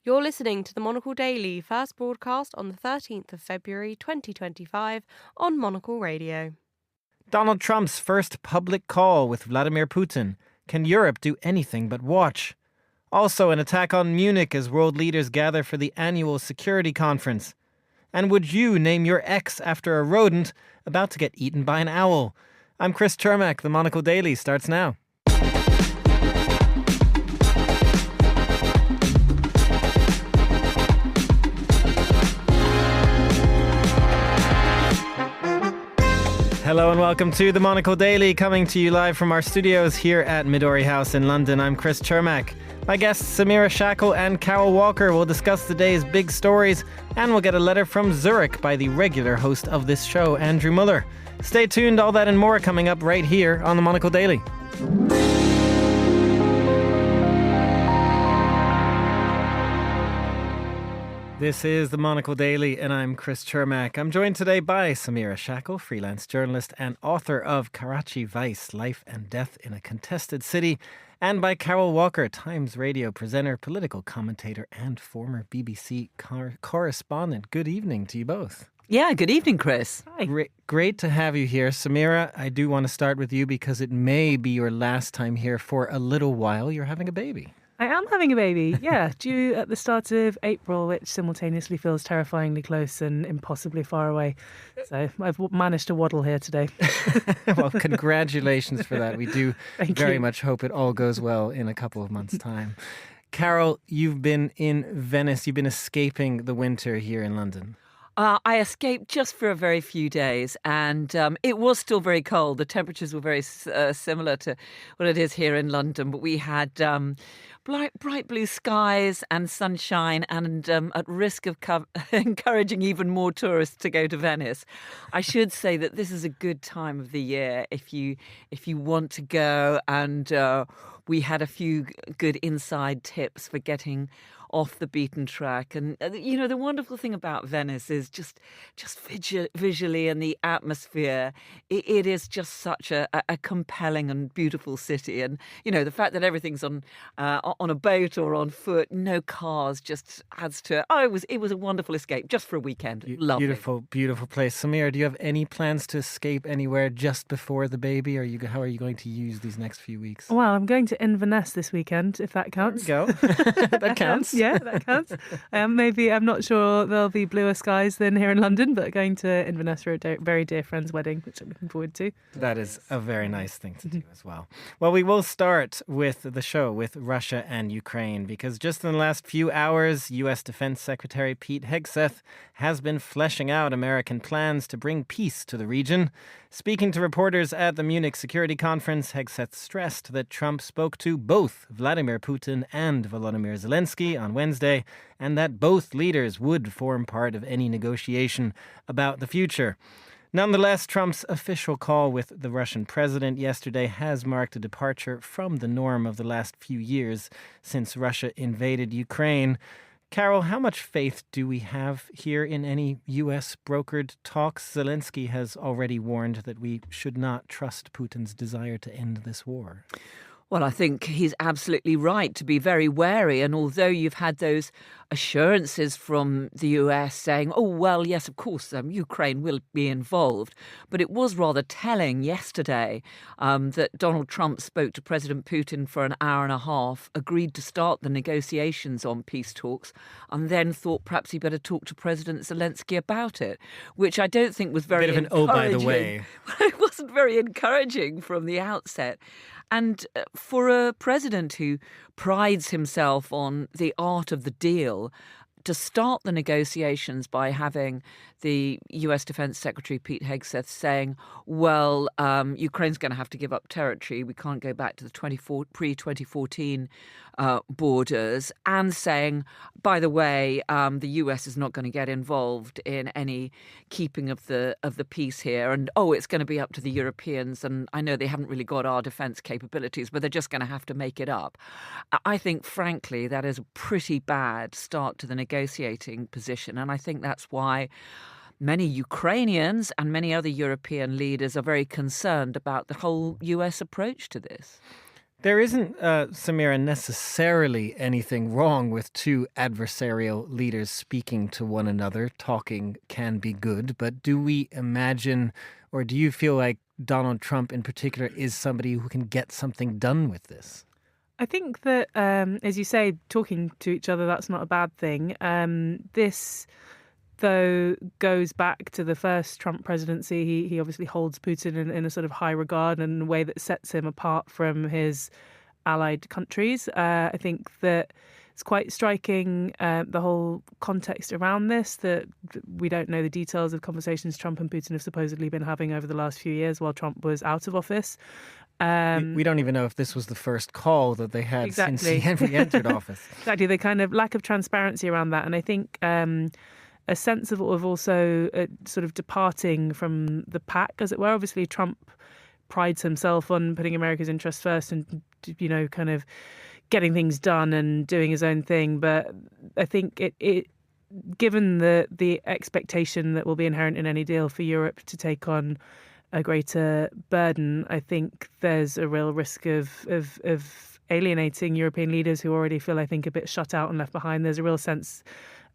You're listening to the Monocle Daily, first broadcast on the 13th of February 2025 on Monocle Radio. Donald Trump's first public call with Vladimir Putin. Can Europe do anything but watch? Also, an attack on Munich as world leaders gather for the annual security conference. And would you name your ex after a rodent about to get eaten by an owl? I'm Chris Chermak. The Monocle Daily starts now. Hello and welcome to the Monocle Daily, coming to you live from our studios here at Midori House in London. I'm Chris Chermak. My guests Samira Shackle and Carol Walker will discuss the day's big stories, and we'll get a letter from Zurich by the regular host of this show, Andrew Muller. Stay tuned, all that and more coming up right here on the Monocle Daily. This is the Monocle Daily, and I'm Chris Chermak. I'm joined today by Samira Shackle, freelance journalist and author of Karachi Vice, Life and Death in a Contested City, and by Carol Walker, Times Radio presenter, political commentator, and former BBC correspondent. Good evening to you both. Yeah, good evening, Chris. Hi. Great to have you here. Samira, I do want to start with you because it may be your last time here for a little while. You're having a baby. I am having a baby, yeah, due at the start of April, which simultaneously feels terrifyingly close and impossibly far away. So I've managed to waddle here today. Well, congratulations for that. We do Thank very you. much hope it all goes well in a couple of months' time. Carol, you've been in Venice. You've been escaping the winter here in London. I escaped just for a very few days, and it was still very cold. The temperatures were very similar to what it is here in London, but we had bright blue skies and sunshine, and at risk of encouraging even more tourists to go to Venice, I should say that this is a good time of the year if you want to go, and we had a few good inside tips for getting off the beaten track. And you know, the wonderful thing about Venice is just visually, and the atmosphere, it is just such a compelling and beautiful city. And you know, the fact that everything's on a boat or on foot, no cars, just adds to it. It was a wonderful escape just for a weekend. Lovely. Beautiful place. Samir, do you have any plans to escape anywhere just before the baby? How are you going to use these next few weeks? Well, I'm going to Inverness this weekend, if that counts. There we go. That counts. Yeah, that counts. Maybe, I'm not sure there'll be bluer skies than here in London, but going to Inverness for a very dear friend's wedding, which I'm looking forward to. That is a very nice thing to do as well. Well, we will start with the show with Russia and Ukraine, because just in the last few hours, U.S. Defense Secretary Pete Hegseth has been fleshing out American plans to bring peace to the region. Speaking to reporters at the Munich Security Conference, Hegseth stressed that Trump spoke to both Vladimir Putin and Volodymyr Zelensky on Wednesday, and that both leaders would form part of any negotiation about the future. Nonetheless, Trump's official call with the Russian president yesterday has marked a departure from the norm of the last few years since Russia invaded Ukraine. Carol, how much faith do we have here in any U.S. brokered talks? Zelensky has already warned that we should not trust Putin's desire to end this war. Well, I think he's absolutely right to be very wary. And although you've had those assurances from the US saying, oh, well, yes, of course, Ukraine will be involved. But it was rather telling yesterday that Donald Trump spoke to President Putin for an hour and a half, agreed to start the negotiations on peace talks, and then thought perhaps he better talk to President Zelensky about it, which I don't think was very encouraging. Bit of an oh, by the way. It wasn't very encouraging from the outset. And for a president who prides himself on the art of the deal, to start the negotiations by having the US Defense Secretary Pete Hegseth saying, well, Ukraine's going to have to give up territory. We can't go back to the pre-2014 borders, and saying, by the way, the US is not going to get involved in any keeping of the peace here. And, it's going to be up to the Europeans. And I know they haven't really got our defense capabilities, but they're just going to have to make it up. I think, frankly, that is a pretty bad start to the negotiating position. And I think that's why many Ukrainians and many other European leaders are very concerned about the whole US approach to this. There isn't, Samira, necessarily anything wrong with two adversarial leaders speaking to one another. Talking can be good, but do we imagine, or do you feel like Donald Trump in particular is somebody who can get something done with this? I think that, as you say, talking to each other, that's not a bad thing. This, though, goes back to the first Trump presidency. He obviously holds Putin in a sort of high regard and in a way that sets him apart from his allied countries. I think that it's quite striking, the whole context around this, that we don't know the details of conversations Trump and Putin have supposedly been having over the last few years while Trump was out of office. We don't even know if this was the first call that they had since he entered office. Exactly, the kind of lack of transparency around that. And I think a sense of also sort of departing from the pack, as it were. Obviously, Trump prides himself on putting America's interests first and, kind of getting things done and doing his own thing. But I think it given the expectation that will be inherent in any deal for Europe to take on a greater burden, I think there's a real risk of alienating European leaders who already feel, I think, a bit shut out and left behind. There's a real sense,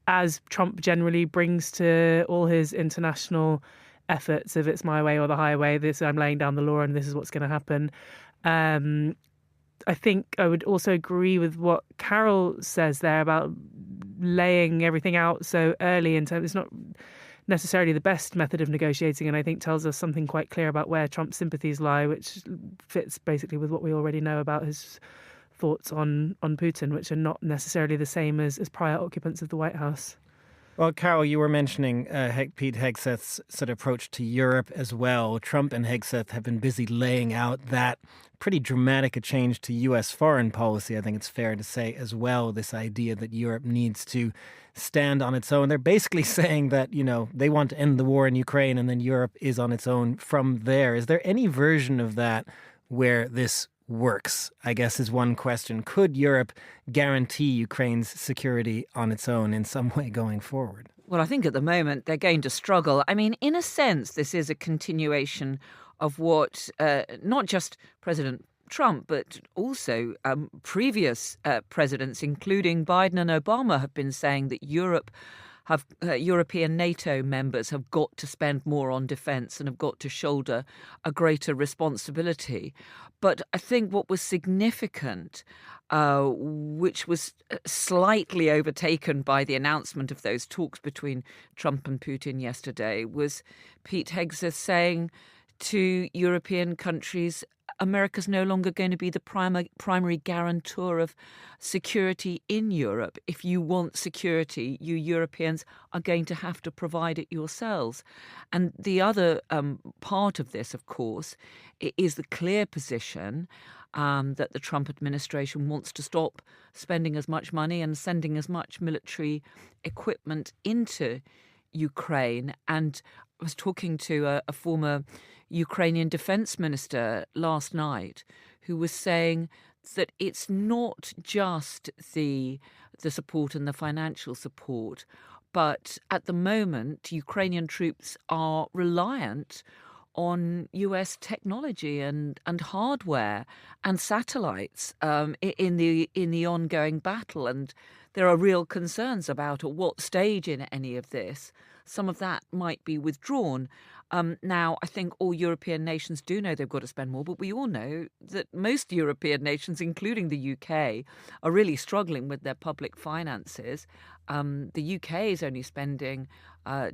as Trump generally brings to all his international efforts, of it's my way or the highway, I'm laying down the law and this is what's going to happen. I think I would also agree with what Carol says there about laying everything out so early in terms. It's not necessarily the best method of negotiating, and I think tells us something quite clear about where Trump's sympathies lie, which fits basically with what we already know about his thoughts on Putin, which are not necessarily the same as prior occupants of the White House. Well, Carol, you were mentioning Pete Hegseth's sort of approach to Europe as well. Trump and Hegseth have been busy laying out that pretty dramatic a change to U.S. foreign policy, I think it's fair to say as well, this idea that Europe needs to stand on its own. They're basically saying that, they want to end the war in Ukraine and then Europe is on its own from there. Is there any version of that where this works, I guess, is one question. Could Europe guarantee Ukraine's security on its own in some way going forward? Well, I think at the moment they're going to struggle. I mean, in a sense, this is a continuation of what not just President Trump, but also previous presidents, including Biden and Obama, have been saying that European NATO members have got to spend more on defence and have got to shoulder a greater responsibility. But I think what was significant, which was slightly overtaken by the announcement of those talks between Trump and Putin yesterday, was Pete Hegseth saying to European countries, America's no longer going to be the primary guarantor of security in Europe. If you want security, you Europeans are going to have to provide it yourselves. And the other part of this, of course, is the clear position that the Trump administration wants to stop spending as much money and sending as much military equipment into Ukraine. And I was talking to a former Ukrainian defense minister last night who was saying that it's not just the support and the financial support, but at the moment Ukrainian troops are reliant on US technology and hardware and satellites in the ongoing battle, and there are real concerns about at what stage in any of this some of that might be withdrawn. Now, I think all European nations do know they've got to spend more, but we all know that most European nations, including the UK, are really struggling with their public finances. The UK is only spending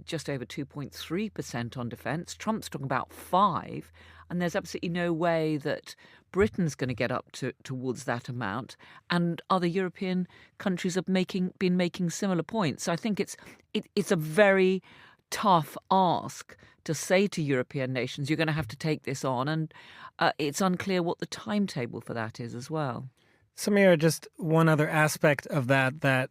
just over 2.3% on defence. Trump's talking about 5%, and there's absolutely no way that Britain's going to get up towards that amount. And other European countries have been making similar points. So I think it's a very tough ask to say to European nations, you're going to have to take this on. And it's unclear what the timetable for that is as well. Samira, just one other aspect of that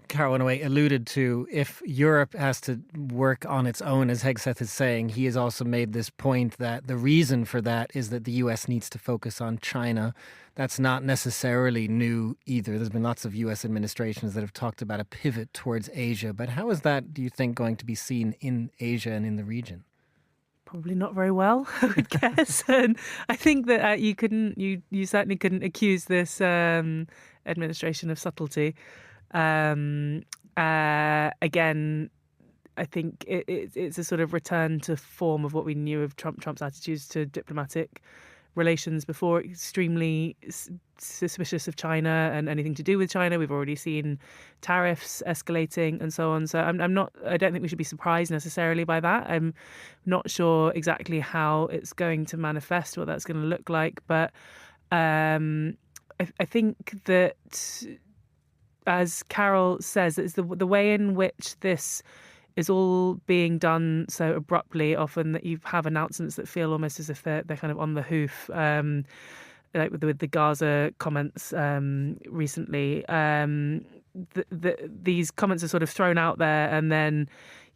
Carol, in a way, alluded to. If Europe has to work on its own, as Hegseth is saying, he has also made this point that the reason for that is that the U.S. needs to focus on China. That's not necessarily new either. There's been lots of U.S. administrations that have talked about a pivot towards Asia. But how is that, do you think, going to be seen in Asia and in the region? probably not very well, I would guess. And I think that you certainly couldn't accuse this administration of subtlety. Again, I think it's a sort of return to form of what we knew of Trump's attitudes to diplomatic relations before, extremely suspicious of China and anything to do with China. We've already seen tariffs escalating and so on. So I don't think we should be surprised necessarily by that. I'm not sure exactly how it's going to manifest, what that's going to look like. But I think that, as Carol says, it's the way in which this is all being done so abruptly, often, that you have announcements that feel almost as if they're kind of on the hoof, like with the Gaza comments recently. These comments are sort of thrown out there, and then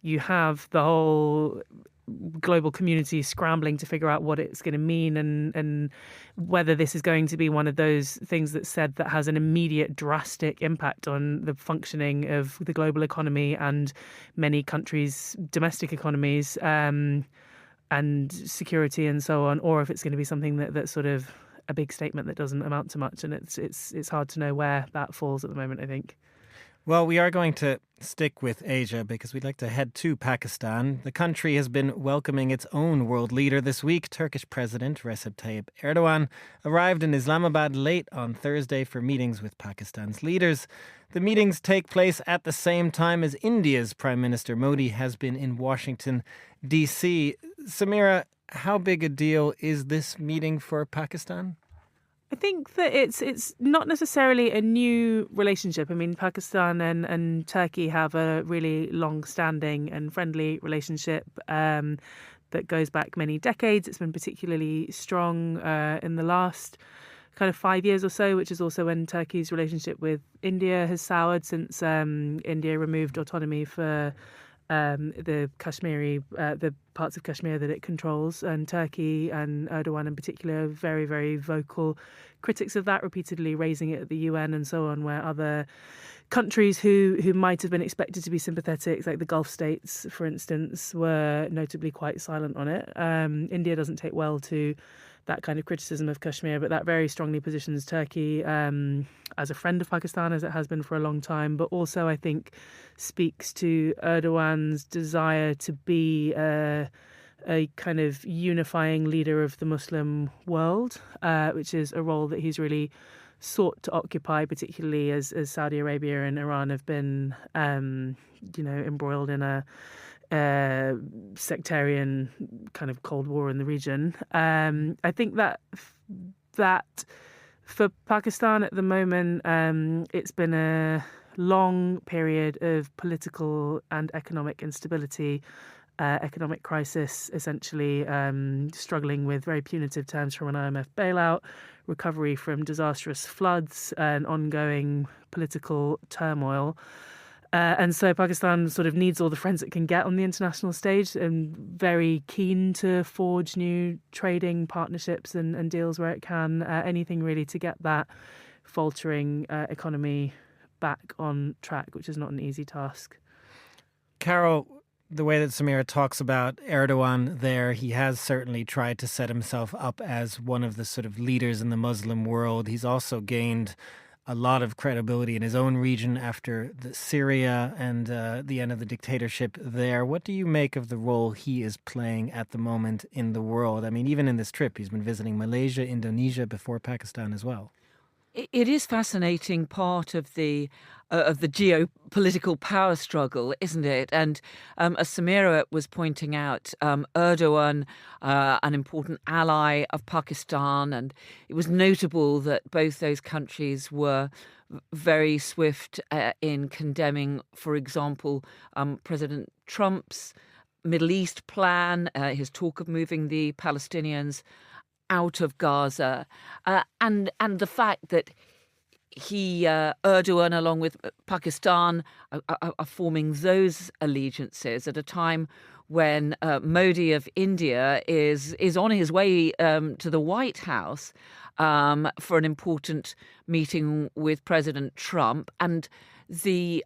you have the whole global community scrambling to figure out what it's going to mean and whether this is going to be one of those things that's said that has an immediate drastic impact on the functioning of the global economy and many countries' domestic economies and security and so on, or if it's going to be something that's sort of a big statement that doesn't amount to much. And it's hard to know where that falls at the moment, I think. Well, we are going to stick with Asia because we'd like to head to Pakistan. The country has been welcoming its own world leader this week. Turkish President Recep Tayyip Erdogan arrived in Islamabad late on Thursday for meetings with Pakistan's leaders. The meetings take place at the same time as India's Prime Minister Modi has been in Washington, D.C. Samira, how big a deal is this meeting for Pakistan? I think that it's not necessarily a new relationship. I mean, Pakistan and Turkey have a really long-standing and friendly relationship that goes back many decades. It's been particularly strong in the last kind of 5 years or so, which is also when Turkey's relationship with India has soured since India removed autonomy for the Kashmiri, the parts of Kashmir that it controls, and Turkey and Erdogan in particular are very, very vocal critics of that, repeatedly raising it at the UN and so on, where other countries who might have been expected to be sympathetic, like the Gulf states, for instance, were notably quite silent on it. India doesn't take well to that kind of criticism of Kashmir, but that very strongly positions Turkey as a friend of Pakistan, as it has been for a long time, but also I think speaks to Erdogan's desire to be a kind of unifying leader of the Muslim world, which is a role that he's really sought to occupy, particularly as Saudi Arabia and Iran have been, embroiled in a sectarian kind of Cold War in the region. I think that for Pakistan at the moment, it's been a long period of political and economic instability, economic crisis, essentially struggling with very punitive terms from an IMF bailout, recovery from disastrous floods, and ongoing political turmoil. And so Pakistan sort of needs all the friends it can get on the international stage, and very keen to forge new trading partnerships and deals where it can, anything really to get that faltering economy back on track, which is not an easy task. Carol, the way that Samira talks about Erdogan there, he has certainly tried to set himself up as one of the sort of leaders in the Muslim world. He's also gained a lot of credibility in his own region after Syria and the end of the dictatorship there. What do you make of the role he is playing at the moment in the world? I mean, even in this trip, he's been visiting Malaysia, Indonesia, before Pakistan as well. It is fascinating part of the geopolitical power struggle, isn't it? And as Samira was pointing out, Erdogan, an important ally of Pakistan, and it was notable that both those countries were very swift in condemning, for example, President Trump's Middle East plan, his talk of moving the Palestinians out of Gaza, and the fact that Erdogan, along with Pakistan, are forming those allegiances at a time when Modi of India is on his way to the White House for an important meeting with President Trump. And the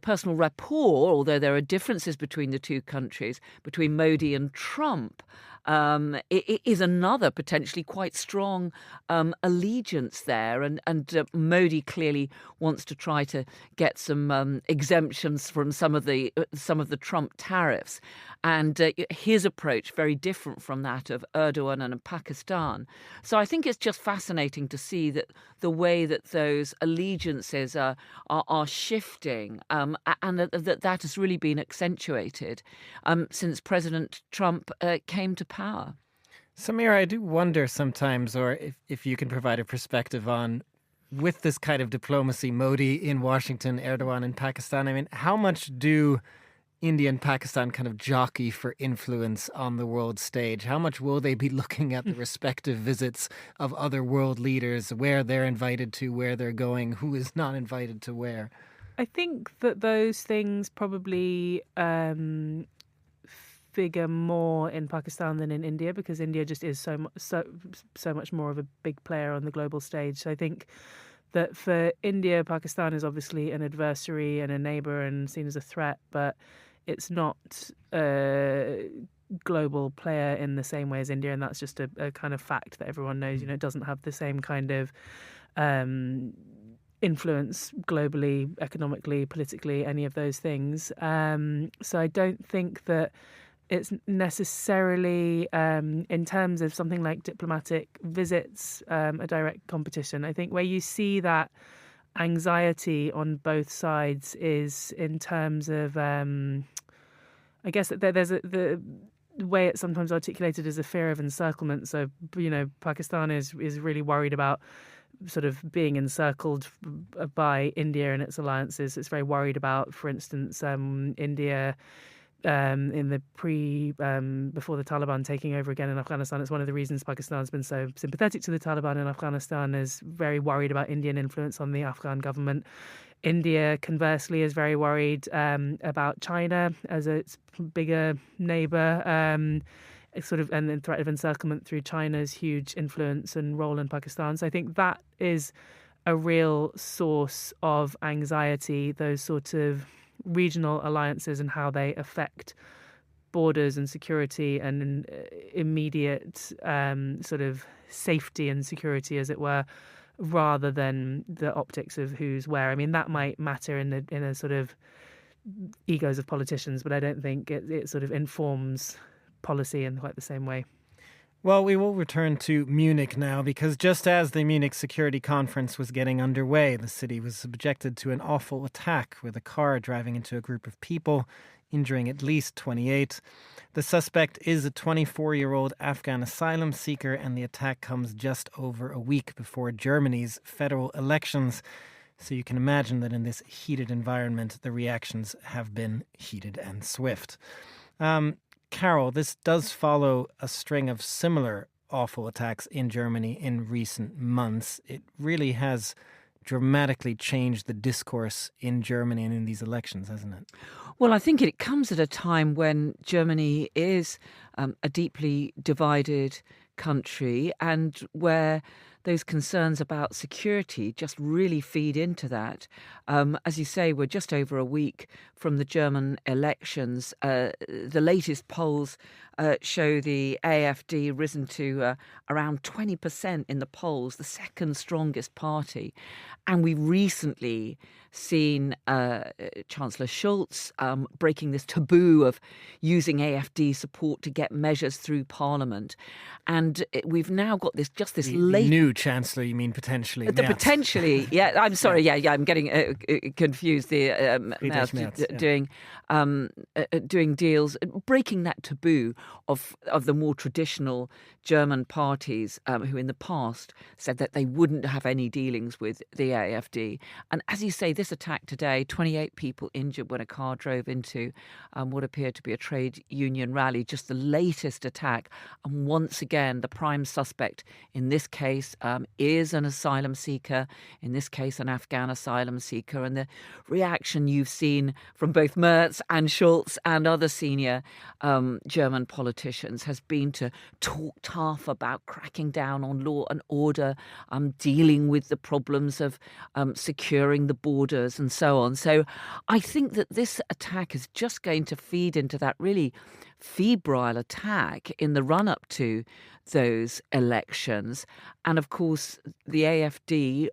personal rapport, although there are differences between the two countries, between Modi and Trump, it is another potentially quite strong allegiance there, and Modi clearly wants to try to get some exemptions from some of the Trump tariffs, and his approach very different from that of Erdogan and Pakistan. So I think it's just fascinating to see that the way that those allegiances are shifting, and that has really been accentuated since President Trump came to power. Samira, I do wonder sometimes, or if you can provide a perspective on, with this kind of diplomacy, Modi in Washington, Erdogan in Pakistan, I mean, how much do India and Pakistan kind of jockey for influence on the world stage? How much will they be looking at the respective visits of other world leaders, where they're invited to, where they're going, who is not invited to where? I think that those things probably figure more in Pakistan than in India, because India just is so much more of a big player on the global stage. So I think that for India, Pakistan is obviously an adversary and a neighbour and seen as a threat, but it's not a global player in the same way as India, and that's just a kind of fact that everyone knows. You know, it doesn't have the same kind of influence globally, economically, politically, any of those things. So I don't think that it's necessarily, in terms of something like diplomatic visits, a direct competition. I think where you see that anxiety on both sides is in terms of, I guess that there's the way it's sometimes articulated as a fear of encirclement. So, you know, Pakistan is really worried about sort of being encircled by India and its alliances. It's very worried about, for instance, India in the before the Taliban taking over again in Afghanistan. It's one of the reasons Pakistan's been so sympathetic to the Taliban in Afghanistan, is very worried about Indian influence on the Afghan government. India, conversely, is very worried about China as its bigger neighbour, and the threat of encirclement through China's huge influence and role in Pakistan. So I think that is a real source of anxiety, those sort of regional alliances and how they affect borders and security and immediate sort of safety and security, as it were, rather than the optics of who's where. I mean, that might matter in a sort of egos of politicians, but I don't think it sort of informs policy in quite the same way. Well, we will return to Munich now, because just as the Munich Security Conference was getting underway, the city was subjected to an awful attack with a car driving into a group of people, injuring at least 28. The suspect is a 24-year-old Afghan asylum seeker, and the attack comes just over a week before Germany's federal elections. So you can imagine that in this heated environment, the reactions have been heated and swift. Carol, this does follow a string of similar awful attacks in Germany in recent months. It really has dramatically changed the discourse in Germany and in these elections, hasn't it? Well, I think it comes at a time when Germany is a deeply divided country, and where those concerns about security just really feed into that. As you say, we're just over a week from the German elections. The latest polls show the AfD risen to around 20% in the polls, the second strongest party. And we recently seen Chancellor Scholz breaking this taboo of using AfD support to get measures through Parliament. And we've now got this late... New Chancellor, you mean potentially? Potentially, yeah. I'm sorry, yeah. I'm getting confused. Doing deals, breaking that taboo of the more traditional German parties who in the past said that they wouldn't have any dealings with the AfD. And as you say, this attack today, 28 people injured when a car drove into what appeared to be a trade union rally, just the latest attack. And once again, the prime suspect in this case is an asylum seeker, in this case an Afghan asylum seeker. And the reaction you've seen from both Merz and Scholz and other senior German politicians has been to talk tough about cracking down on law and order, dealing with the problems of securing the borders and so on. So I think that this attack is just going to feed into that really febrile attack in the run-up to those elections. And of course, the AfD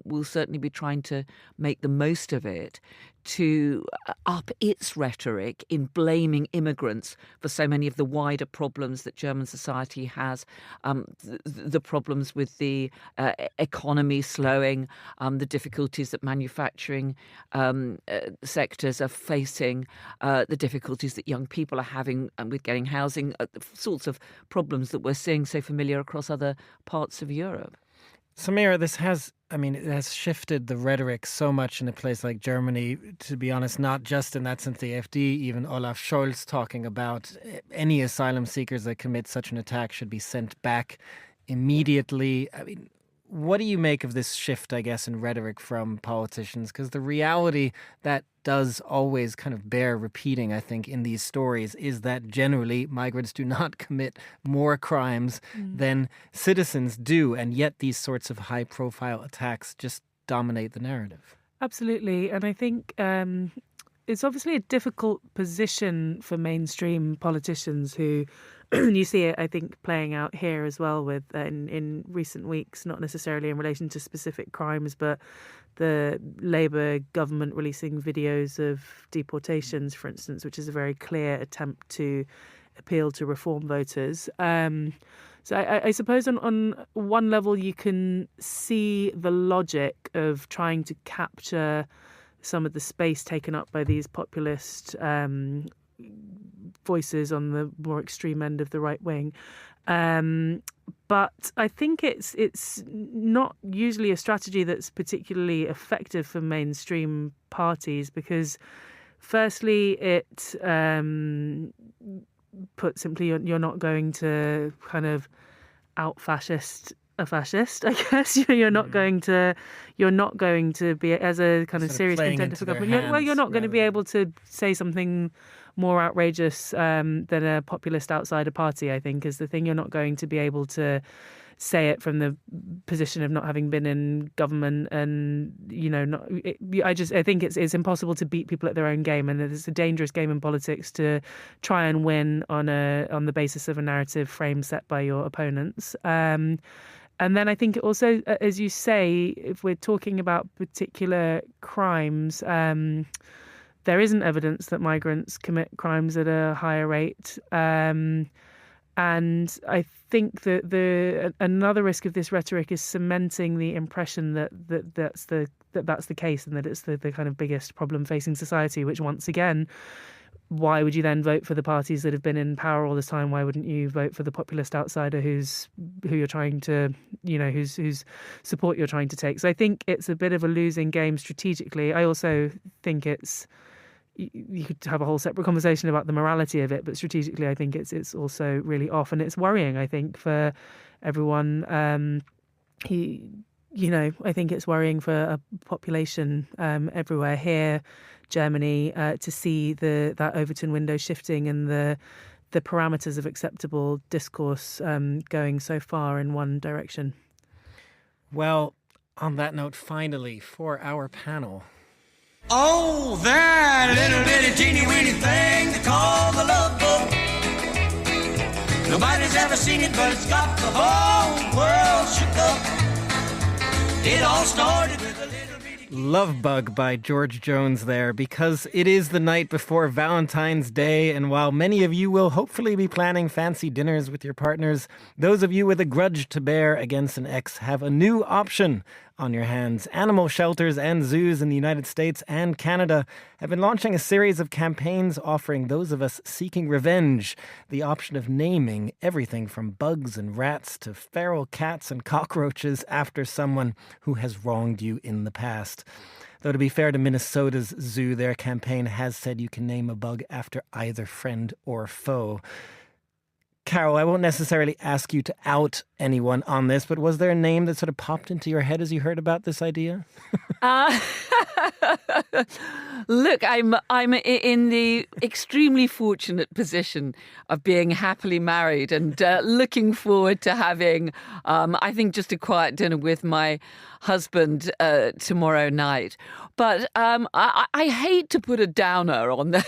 will certainly be trying to make the most of it to up its rhetoric in blaming immigrants for so many of the wider problems that German society has, the problems with the economy slowing, the difficulties that manufacturing sectors are facing, the difficulties that young people are having with getting housing, the sorts of problems that we're seeing so familiar across other parts of Europe. Samira, it has shifted the rhetoric so much in a place like Germany, to be honest, not just in that sense the AfD, even Olaf Scholz talking about any asylum seekers that commit such an attack should be sent back immediately. What do you make of this shift, I guess, in rhetoric from politicians? Because the reality that does always kind of bear repeating, I think, in these stories is that generally migrants do not commit more crimes than citizens do. And yet these sorts of high-profile attacks just dominate the narrative. Absolutely. And I think it's obviously a difficult position for mainstream politicians who you see it, I think, playing out here as well with in recent weeks, not necessarily in relation to specific crimes, but the Labour government releasing videos of deportations, for instance, which is a very clear attempt to appeal to reform voters. So I suppose on one level you can see the logic of trying to capture some of the space taken up by these populist voices on the more extreme end of the right wing. But I think it's not usually a strategy that's particularly effective for mainstream parties because, firstly, it put simply, you're not going to kind of out fascist a fascist, I guess. You're not going to be as a kind of serious contender for government. You're not going to be able to say something more outrageous than a populist outsider party, I think, is the thing. You're not going to be able to say it from the position of not having been in government, and I think it's impossible to beat people at their own game, and it's a dangerous game in politics to try and win on the basis of a narrative frame set by your opponents. And then I think also, as you say, if we're talking about particular crimes, there isn't evidence that migrants commit crimes at a higher rate. And I think that another risk of this rhetoric is cementing the impression that's the case, and that it's the kind of biggest problem facing society, which once again, why would you then vote for the parties that have been in power all this time? Why wouldn't you vote for the populist outsider who you're trying to, whose support you're trying to take? So I think it's a bit of a losing game strategically. I also think you could have a whole separate conversation about the morality of it, but strategically I think it's also really off, and it's worrying, I think, for everyone. I think it's worrying for a population everywhere here, Germany, to see that Overton window shifting and the parameters of acceptable discourse going so far in one direction. Well, on that note, finally, for our panel. Oh, that little bitty teeny weeny thing they call the love boat. Nobody's ever seen it, but it's got the whole world shook up. It all started with a little bitty... Love Bug by George Jones there, because it is the night before Valentine's Day, and while many of you will hopefully be planning fancy dinners with your partners, those of you with a grudge to bear against an ex have a new option on your hands. Animal shelters and zoos in the United States and Canada have been launching a series of campaigns offering those of us seeking revenge the option of naming everything from bugs and rats to feral cats and cockroaches after someone who has wronged you in the past. Though to be fair to Minnesota's zoo, their campaign has said you can name a bug after either friend or foe. Carol, I won't necessarily ask you to out anyone on this, but was there a name that sort of popped into your head as you heard about this idea? Look, I'm in the extremely fortunate position of being happily married and looking forward to having, I think, just a quiet dinner with my husband tomorrow night. But I hate to put a downer on the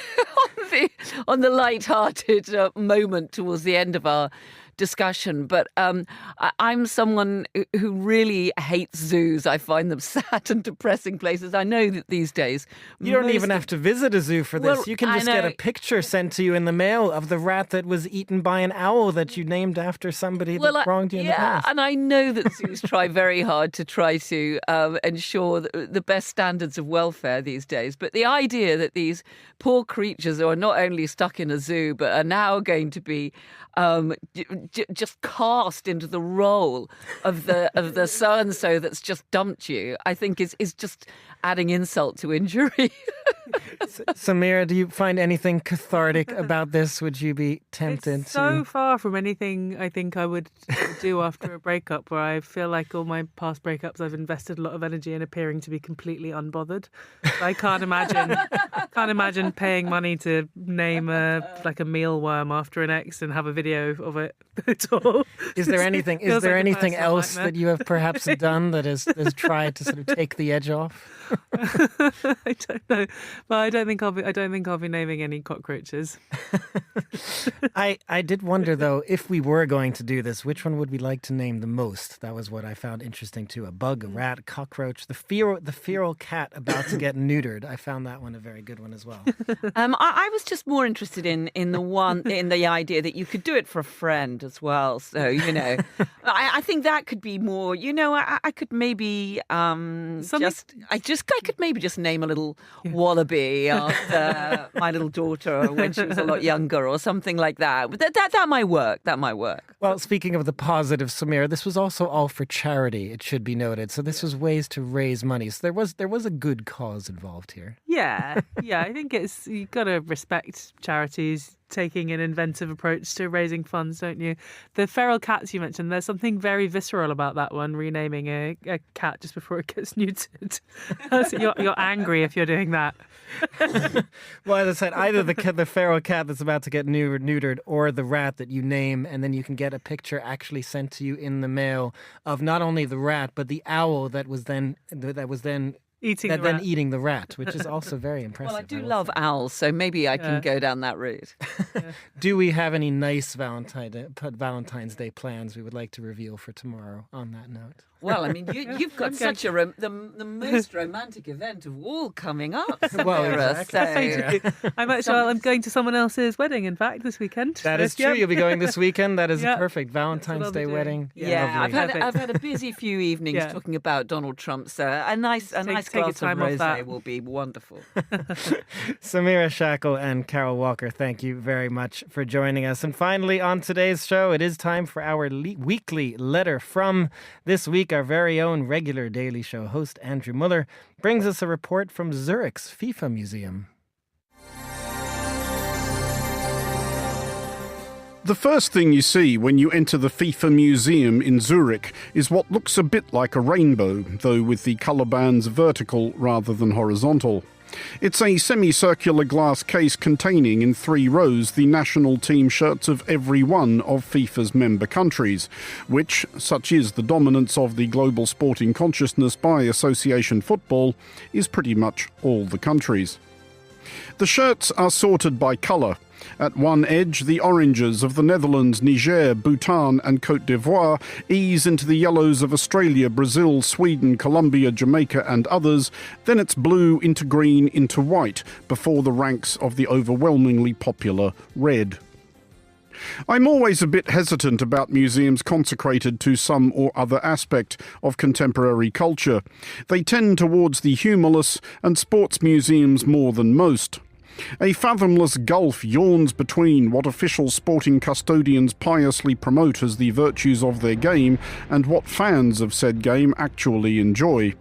on the light-hearted moment towards the end of our discussion, but I'm someone who really hates zoos. I find them sad and depressing places. I know that these days you don't even have to visit a zoo for this. Well, you can just get a picture sent to you in the mail of the rat that was eaten by an owl that you named after somebody that wronged you in the past. And I know that zoos try very hard to try to ensure the best standards of welfare these days. But the idea that these poor creatures are not only stuck in a zoo, but are now going to be just cast into the role of the so and so that's just dumped you, I think is just adding insult to injury. Samira, do you find anything cathartic about this? Would you be tempted It's so far from anything I think I would do after a breakup, where I feel like all my past breakups I've invested a lot of energy in appearing to be completely unbothered. I can't imagine paying money to name a mealworm after an ex and have a video of it at all. Is there anything else that you have perhaps done that has tried to sort of take the edge off? I don't know, but I don't think I'll be naming any cockroaches. I did wonder though, if we were going to do this, which one would we like to name the most? That was what I found interesting too. A bug, a rat, a cockroach, the feral cat about to get neutered. I found that one a very good one as well. I was just more interested in the idea that you could do it for a friend as well. So I think that could be more. I could maybe I could maybe just name a little wallaby after my little daughter when she was a lot younger or something like that. But that might work. That might work. Well, speaking of the positive, Samira, this was also all for charity, it should be noted. So this was ways to raise money. So there was a good cause involved here. Yeah. I think you've got to respect charities taking an inventive approach to raising funds, don't you? The feral cats you mentioned, there's something very visceral about that one, renaming a cat just before it gets neutered. You're angry if you're doing that. Well, as I said, either the feral cat that's about to get neutered or the rat that you name, and then you can get a picture actually sent to you in the mail of not only the rat, but the owl that was then eating the rat, which is also very impressive. Well, I do love owls, so maybe I can go down that route. Do we have any nice Valentine's Day plans we would like to reveal for tomorrow on that note? Well, I mean, you've got such the most romantic event of all coming up. Well, exactly. I'm going to someone else's wedding, in fact, this weekend. That is true. You'll be going this weekend. That is perfect. Valentine's Day wedding. Yeah, I've had a busy few evenings talking about Donald Trump, so a nice glass of rosé will be wonderful. Samira Shackle and Carol Walker, thank you very much for joining us. And finally, on today's show, it is time for our weekly letter from this week. Our very own regular Daily Show host, Andrew Muller, brings us a report from Zurich's FIFA Museum. The first thing you see when you enter the FIFA Museum in Zurich is what looks a bit like a rainbow, though with the colour bands vertical rather than horizontal. It's a semicircular glass case containing in 3 rows the national team shirts of every one of FIFA's member countries, which, such is the dominance of the global sporting consciousness by association football, is pretty much all the countries. The shirts are sorted by colour. At one edge, the oranges of the Netherlands, Niger, Bhutan and Côte d'Ivoire ease into the yellows of Australia, Brazil, Sweden, Colombia, Jamaica and others. Then it's blue into green into white before the ranks of the overwhelmingly popular red. I'm always a bit hesitant about museums consecrated to some or other aspect of contemporary culture. They tend towards the humorless and sports museums more than most. A fathomless gulf yawns between what official sporting custodians piously promote as the virtues of their game and what fans of said game actually enjoy.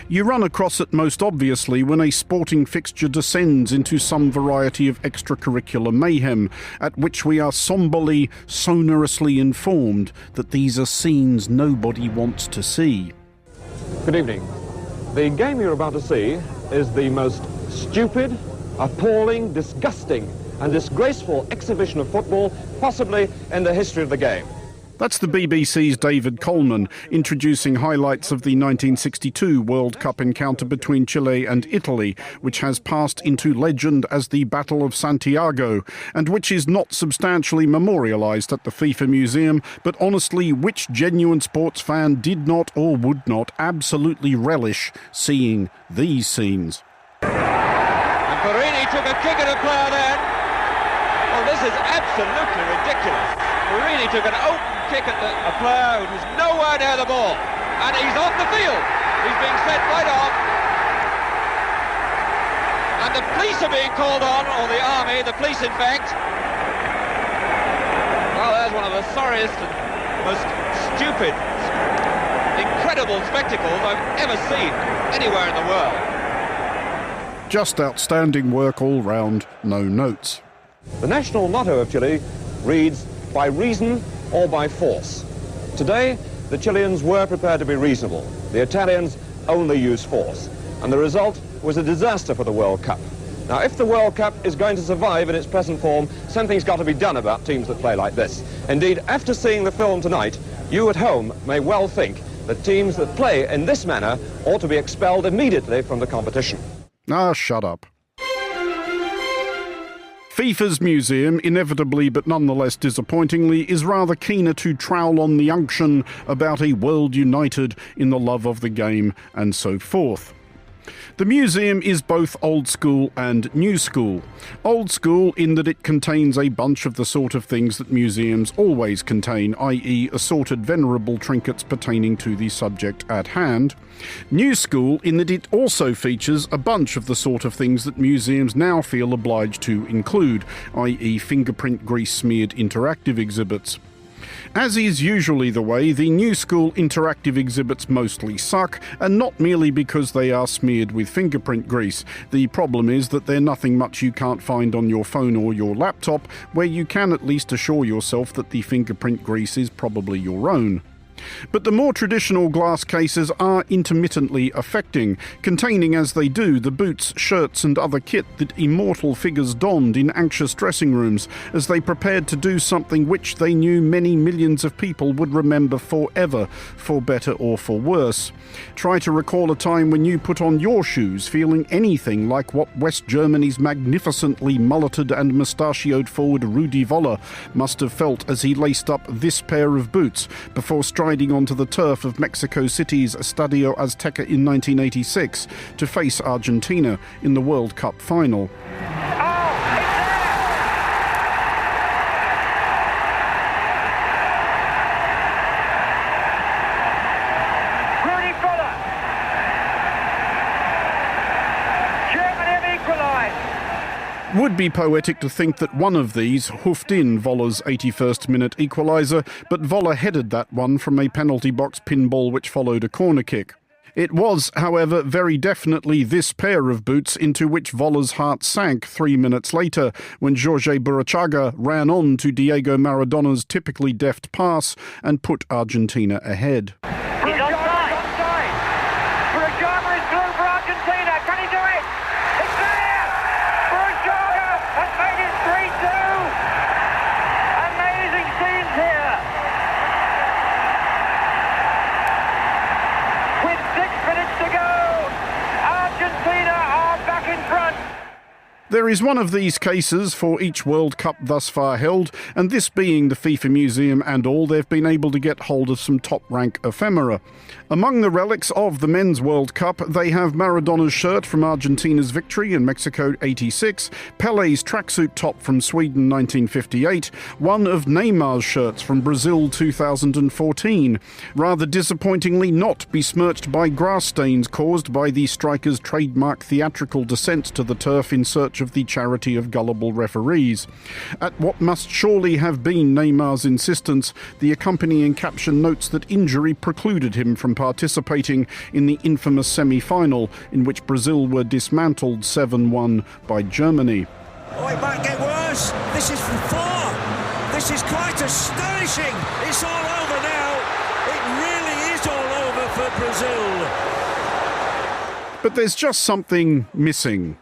You run across it most obviously when a sporting fixture descends into some variety of extracurricular mayhem, at which we are somberly, sonorously informed that these are scenes nobody wants to see. Good evening. The game you're about to see is the most stupid, appalling, disgusting and disgraceful exhibition of football possibly in the history of the game. That's the BBC's David Coleman introducing highlights of the 1962 World Cup encounter between Chile and Italy, which has passed into legend as the Battle of Santiago, and which is not substantially memorialised at the FIFA Museum, but honestly, which genuine sports fan did not or would not absolutely relish seeing these scenes? Perini took a kick at a player then. Well, this is absolutely ridiculous. Perini took an open kick at a player who was nowhere near the ball. And he's off the field. He's being sent right off. And the police are being called on, or the army, the police in fact. Well, there's one of the sorriest and most stupid, incredible spectacles I've ever seen anywhere in the world. Just outstanding work all round, no notes. The national motto of Chile reads, by reason or by force. Today, the Chileans were prepared to be reasonable. The Italians only used force. And the result was a disaster for the World Cup. Now, if the World Cup is going to survive in its present form, something's got to be done about teams that play like this. Indeed, after seeing the film tonight, you at home may well think that teams that play in this manner ought to be expelled immediately from the competition. Ah, shut up. FIFA's museum, inevitably but nonetheless disappointingly, is rather keener to trowel on the unction about a world united in the love of the game and so forth. The museum is both old school and new school. Old school in that it contains a bunch of the sort of things that museums always contain, i.e. assorted venerable trinkets pertaining to the subject at hand. New school in that it also features a bunch of the sort of things that museums now feel obliged to include, i.e. fingerprint grease-smeared interactive exhibits. As is usually the way, the new school interactive exhibits mostly suck, and not merely because they are smeared with fingerprint grease. The problem is that they're nothing much you can't find on your phone or your laptop, where you can at least assure yourself that the fingerprint grease is probably your own. But the more traditional glass cases are intermittently affecting, containing as they do the boots, shirts and other kit that immortal figures donned in anxious dressing rooms as they prepared to do something which they knew many millions of people would remember forever, for better or for worse. Try to recall a time when you put on your shoes feeling anything like what West Germany's magnificently mulleted and mustachioed forward Rudi Völler must have felt as he laced up this pair of boots before striding onto the turf of Mexico City's Estadio Azteca in 1986 to face Argentina in the World Cup final. Would be poetic to think that one of these hoofed in Voller's 81st minute equaliser, but Voller headed that one from a penalty box pinball which followed a corner kick. It was, however, very definitely this pair of boots into which Voller's heart sank 3 minutes later when Jorge Burruchaga ran on to Diego Maradona's typically deft pass and put Argentina ahead. He's onside. Burruchaga is through for Argentina. Can he do it? It's there! Burruchaga has made it 3-2. Amazing scenes here. With 6 minutes to go, Argentina are back in front. There is one of these cases for each World Cup thus far held, and this being the FIFA Museum and all, they've been able to get hold of some top-rank ephemera. Among the relics of the Men's World Cup, they have Maradona's shirt from Argentina's victory in Mexico '86, Pele's tracksuit top from Sweden 1958, one of Neymar's shirts from Brazil 2014, rather disappointingly not besmirched by grass stains caused by the striker's trademark theatrical descent to the turf in search much of the charity of gullible referees. At what must surely have been Neymar's insistence, the accompanying caption notes that injury precluded him from participating in the infamous semi-final in which Brazil were dismantled 7-1 by Germany. Oh, it might get worse. This is from far. This is quite astonishing. It's all over now. It really is all over for Brazil. But there's just something missing.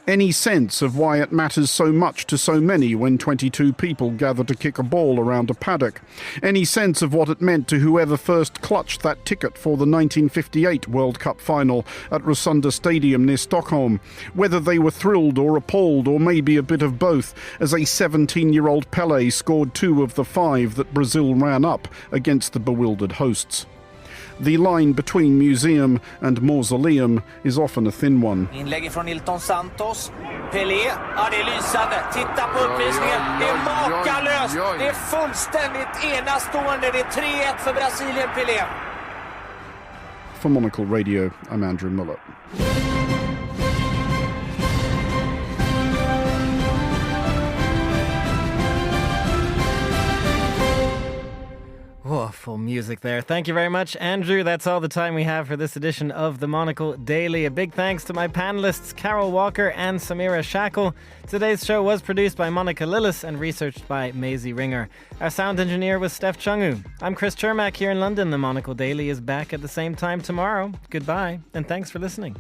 Any sense of why it matters so much to so many when 22 people gather to kick a ball around a paddock? Any sense of what it meant to whoever first clutched that ticket for the 1958 World Cup final at Rosunda Stadium near Stockholm? Whether they were thrilled or appalled or maybe a bit of both as a 17-year-old Pelé scored 2 of the 5 that Brazil ran up against the bewildered hosts. The line between museum and mausoleum is often a thin one. Inlägg från Nilton Santos. Pelé, ja det är lysande. Titta på uppvisningen. Det är makalöst. Det är fullständigt enastående. Det är 3-1 för Brasilien, Pelé. For Monocle Radio, I'm Andrew Muller. Full music there. Thank you very much, Andrew. That's all the time we have for this edition of the Monocle Daily. A big thanks to my panelists, Carol Walker and Samira Shackle. Today's show was produced by Monica Lillis and researched by Maisie Ringer. Our sound engineer was Steph Chungu. I'm Chris Chermak here in London. The Monocle Daily is back at the same time tomorrow. Goodbye, and thanks for listening.